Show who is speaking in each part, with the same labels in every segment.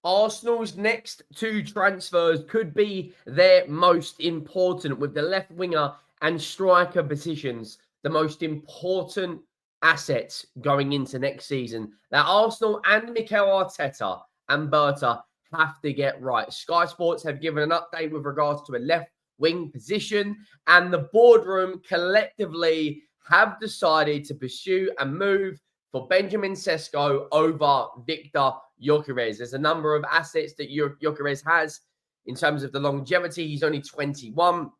Speaker 1: Arsenal's next two transfers could be their most important, with the left winger and striker positions the most important assets going into next season that Arsenal and Mikel Arteta and Berta have to get right. Sky Sports have given an update with regards to a left wing position, and the boardroom collectively have decided to pursue a move for Benjamin Sesko over Viktor Gyökeres. There's a number of assets that Gyökeres has in terms of the longevity. He's only 21.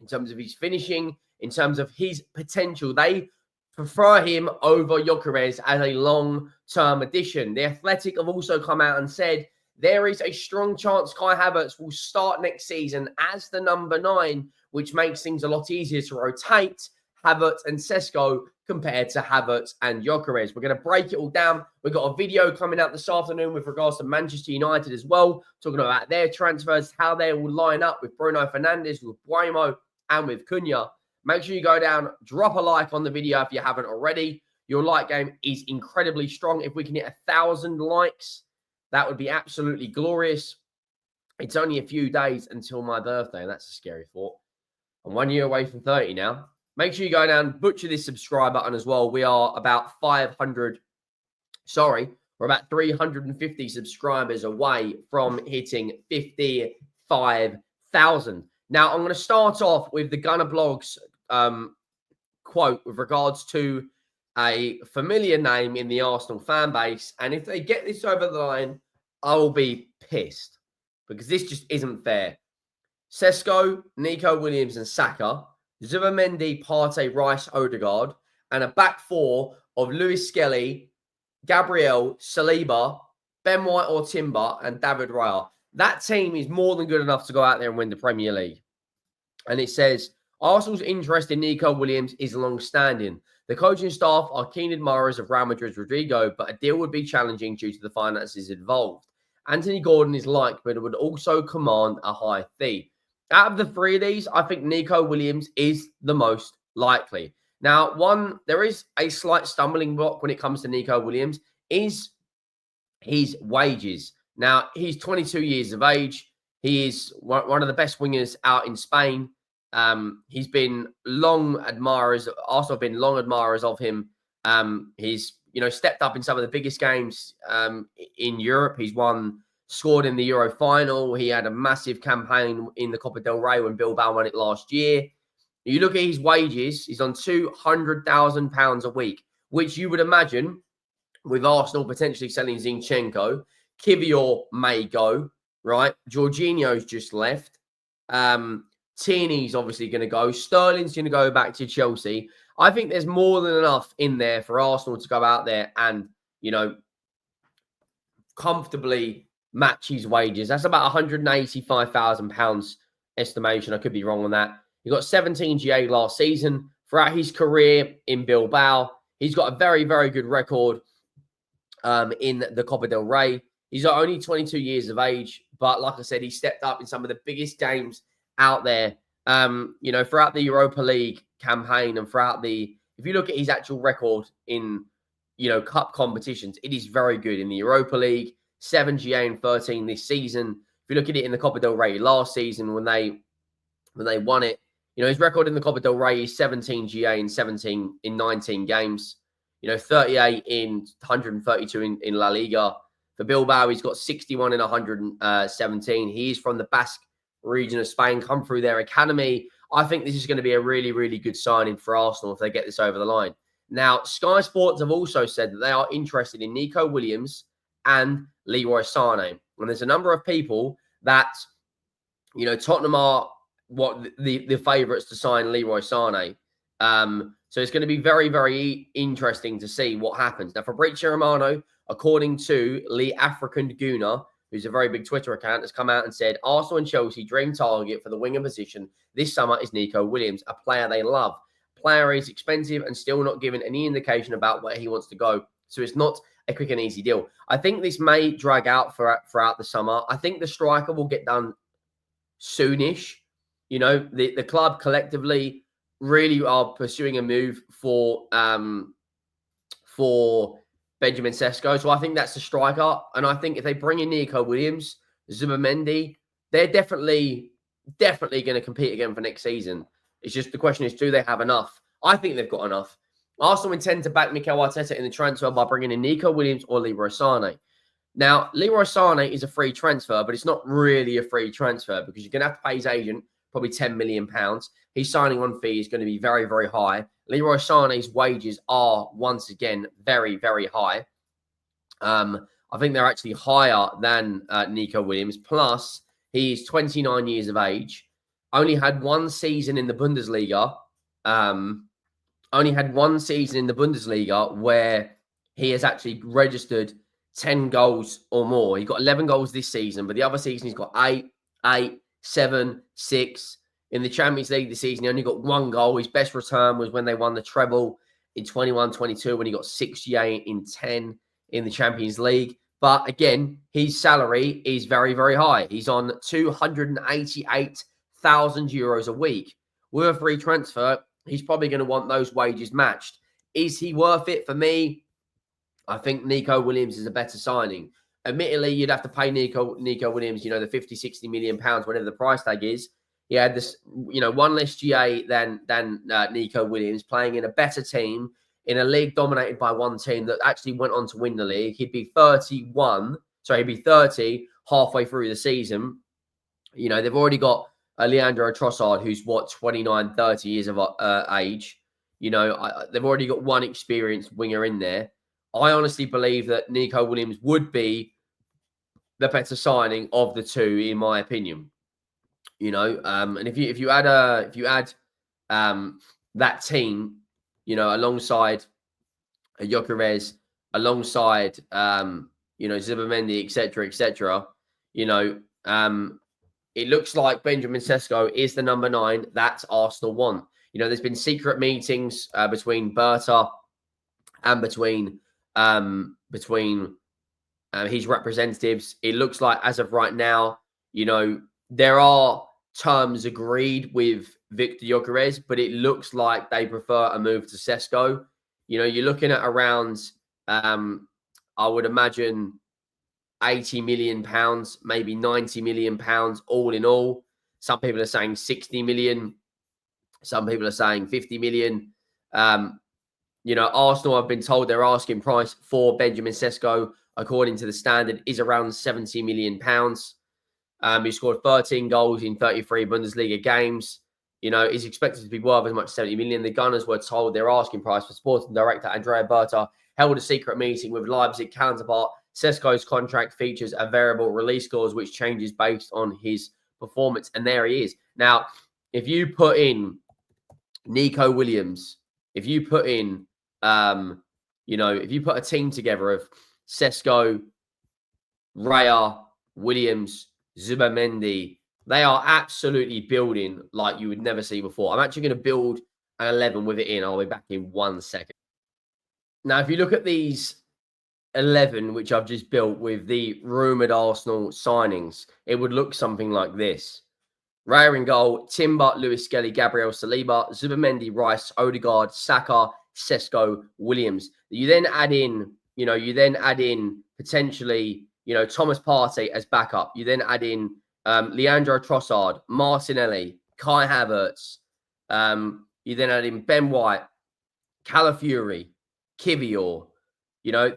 Speaker 1: In terms of his finishing, in terms of his potential, they prefer him over Gyökeres as a long-term addition. The Athletic have also come out and said there is a strong chance Kai Havertz will start next season as the number 9, which makes things a lot easier to rotate Havertz and Sesko compared to Havertz and Gyökeres. We're going to break it all down. We've got a video coming out this afternoon with regards to Manchester United as well, talking about their transfers, how they will line up with Bruno Fernandes, with Buemo, and with Cunha. Make sure you go down, drop a like on the video if you haven't already. Your like game is incredibly strong. If we can hit 1,000 likes, that would be absolutely glorious. It's only a few days until my birthday, and that's a scary thought. I'm 1 year away from 30 now. Make sure you go down, butcher this subscribe button as well. We are about 350 subscribers away from hitting 55,000. Now, I'm going to start off with the GunnerBlog's quote with regards to a familiar name in the Arsenal fan base. And if they get this over the line, I will be pissed because this just isn't fair. Sesko, Nico Williams and Saka, Zubimendi, Partey, Rice, Odegaard, and a back four of Lewis Skelly, Gabriel, Saliba, Ben White or Timber, and David Raya. That team is more than good enough to go out there and win the Premier League. And it says, Arsenal's interest in Nico Williams is long-standing. The coaching staff are keen admirers of Real Madrid's Rodrygo, but a deal would be challenging due to the finances involved. Anthony Gordon is liked, but it would also command a high fee. Out of the three of these, I think Nico Williams is the most likely. Now, there is a slight stumbling block when it comes to Nico Williams, is his wages. Now, he's 22 years of age. He is one of the best wingers out in Spain. He's been Arsenal have been long admirers of him. He's, stepped up in some of the biggest games in Europe. He's scored in the Euro final. He had a massive campaign in the Copa del Rey when Bilbao won it last year. You look at his wages, he's on £200,000 a week, which you would imagine with Arsenal potentially selling Zinchenko. Kivior may go, right? Jorginho's just left. Tierney's obviously going to go. Sterling's going to go back to Chelsea. I think there's more than enough in there for Arsenal to go out there and, comfortably match his wages. That's about £185,000 estimation. I could be wrong on that. He got 17 GA last season. Throughout his career in Bilbao, he's got a very, very good record in the Copa del Rey. He's only 22 years of age, but like I said, he stepped up in some of the biggest games out there, throughout the Europa League campaign and if you look at his actual record in, cup competitions, it is very good in the Europa League, 7 GA and 13 this season. If you look at it in the Copa del Rey last season when they won it, his record in the Copa del Rey is 17 GA and 17 in 19 games, 38 in 132 in La Liga. For Bilbao, he's got 61 in 117. He's from the Basque region of Spain, come through their academy. I think this is going to be a really, really good signing for Arsenal if they get this over the line. Now, Sky Sports have also said that they are interested in Nico Williams and Leroy Sane. And there's a number of people that, Tottenham are the favourites to sign Leroy Sane. So it's going to be very, very interesting to see what happens. Now, Fabrizio Romano, according to Lee African Gunner, who's a very big Twitter account, has come out and said, Arsenal and Chelsea dream target for the winger position this summer is Nico Williams, a player they love. Player is expensive and still not given any indication about where he wants to go. So it's not a quick and easy deal. I think this may drag out throughout the summer. I think the striker will get done soonish. The club collectively really are pursuing a move for Benjamin Sesko. So I think that's the striker. And I think if they bring in Nico Williams, Zubimendi, they're definitely going to compete again for next season. It's just the question is, do they have enough? I think they've got enough. Arsenal intend to back Mikel Arteta in the transfer by bringing in Nico Williams or Leroy Sane. Now, Leroy Sane is a free transfer, but it's not really a free transfer because you're going to have to pay his agent probably £10 million. His signing on fee is going to be very, very high. Leroy Sane's wages are, once again, very, very high. I think they're actually higher than Nico Williams. Plus, he's 29 years of age, only had one season in the Bundesliga. Only had one season in the Bundesliga where he has actually registered 10 goals or more. He got 11 goals this season, but the other season he's got 8, 7, 6. In the Champions League this season, he only got 1 goal. His best return was when they won the treble in 21-22 when he got 68 in 10 in the Champions League. But again, his salary is very, very high. He's on €288,000 a week. With a free transfer, he's probably going to want those wages matched. Is he worth it? For me, I think Nico Williams is a better signing. Admittedly, you'd have to pay Nico Williams, the 50, 60 million pounds, whatever the price tag is. He had this, one less GA than Nico Williams, playing in a better team in a league dominated by one team that actually went on to win the league. He'd be 30 halfway through the season. They've already got Leandro Trossard, who's 29, 30 years of age. They've already got one experienced winger in there. I honestly believe that Nico Williams would be the better signing of the two, in my opinion. And if you add that team, alongside Gyökeres, alongside Zubimendi, etc., it looks like Benjamin Sesko is the number 9 that Arsenal want. There's been secret meetings between Berta and between his representatives. It looks like, as of right now, there are terms agreed with Viktor Gyökeres, but it looks like they prefer a move to Sesko. You're looking at around, I would imagine, £80 million, maybe £90 million, all in all. Some people are saying 60 million. Some people are saying 50 million. Arsenal, I've been told their asking price for Benjamin Sesko, according to the Standard, is around £70 million. He scored 13 goals in 33 Bundesliga games. He's expected to be worth as much as 70 million. The Gunners were told their asking price for sporting director Andrea Berta held a secret meeting with Leipzig counterpart. Sesko's contract features a variable release clause which changes based on his performance. And there he is. Now, if you put in Nico Williams, if you put in, if you put a team together of Sesko, Raya, Williams, Zubimendi, they are absolutely building like you would never see before. I'm actually going to build an 11 with it in. I'll be back in 1 second. Now, if you look at these 11, which I've just built with the rumoured Arsenal signings, it would look something like this. Raya in goal, Timber, Lewis Skelly, Gabriel Saliba, Zubimendi, Rice, Odegaard, Saka, Sesko, Williams. You then add in, potentially, Thomas Partey as backup. You then add in Leandro Trossard, Martinelli, Kai Havertz. You then add in Ben White, Calafiori, Kivior.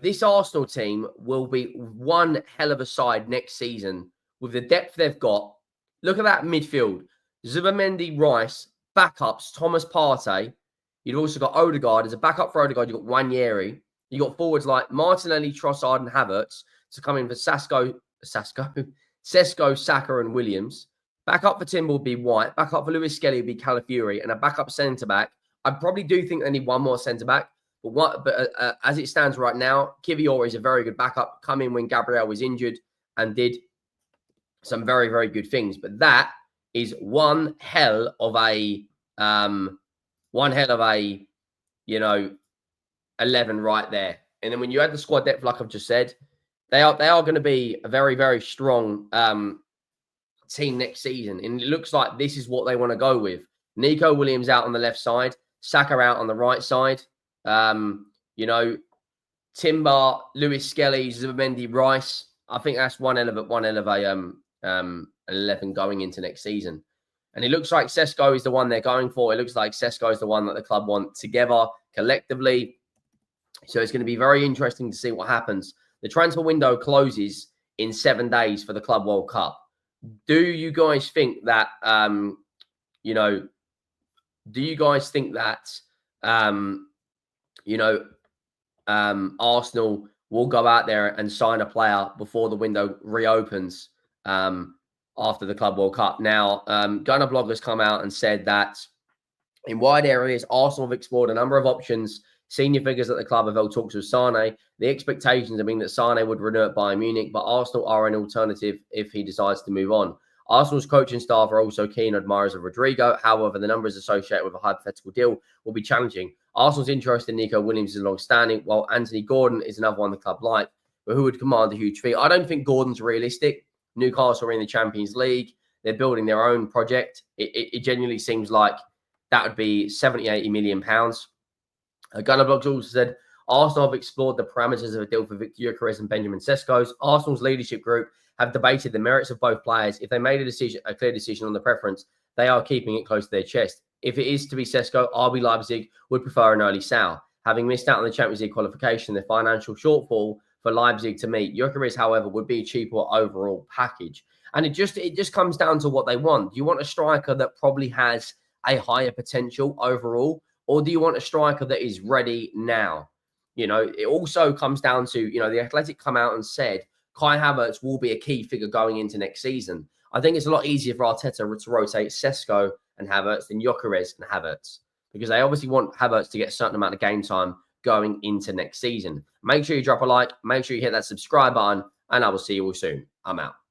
Speaker 1: This Arsenal team will be one hell of a side next season with the depth they've got. Look at that midfield. Zubimendi, Rice, backups, Thomas Partey. You've also got Odegaard. As a backup for Odegaard, you've got Wanyeri. You've got forwards like Martinelli, Trossard, and Havertz to come in for Sesko, Saka, and Williams. Backup for Timber will be White. Backup for Lewis Skelly will be Calafiori. And a backup centre-back. I probably do think they need one more centre-back. But as it stands right now, Kivior is a very good backup. Come in when Gabriel was injured and did some very, very good things. But that is one hell of a 11 right there. And then when you add the squad depth, like I've just said, they are going to be a very, very strong team next season. And it looks like this is what they want to go with. Nico Williams out on the left side, Saka out on the right side. Timber, Lewis Skelly, Zubimendi, Rice. I think that's one hell of a 11 going into next season. And it looks like Sesko is the one they're going for. It looks like Sesko is the one that the club want together collectively. So it's going to be very interesting to see what happens. The transfer window closes in 7 days for the Club World Cup. Do you guys think that, Arsenal will go out there and sign a player before the window reopens after the Club World Cup? Now, GunnerBlog has come out and said that in wide areas, Arsenal have explored a number of options. Senior figures at the club have held talks with Sane. The expectations have been that Sane would renew at Bayern Munich, but Arsenal are an alternative if he decides to move on. Arsenal's coaching staff are also keen admirers of Rodrygo. However, the numbers associated with a hypothetical deal will be challenging. Arsenal's interest in Nico Williams is long-standing, while Anthony Gordon is another one the club like, but who would command a huge fee. I don't think Gordon's realistic. Newcastle are in the Champions League. They're building their own project. It genuinely seems like that would be 70, 80 million pounds. GunnerBlog also said, Arsenal have explored the parameters of a deal for Viktor Gyökeres and Benjamin Sesko. Arsenal's leadership group have debated the merits of both players. If they made a clear decision on the preference, they are keeping it close to their chest. If it is to be Sesko, RB Leipzig would prefer an early sale. Having missed out on the Champions League qualification, the financial shortfall for Leipzig to meet. Gyökeres, however, would be a cheaper overall package. And it just comes down to what they want. Do you want a striker that probably has a higher potential overall, or do you want a striker that is ready now? It also comes down to, the Athletic come out and said Kai Havertz will be a key figure going into next season. I think it's a lot easier for Arteta to rotate Sesko and Havertz than Gyökeres and Havertz, because they obviously want Havertz to get a certain amount of game time going into next season. Make sure you drop a like, make sure you hit that subscribe button, and I will see you all soon. I'm out.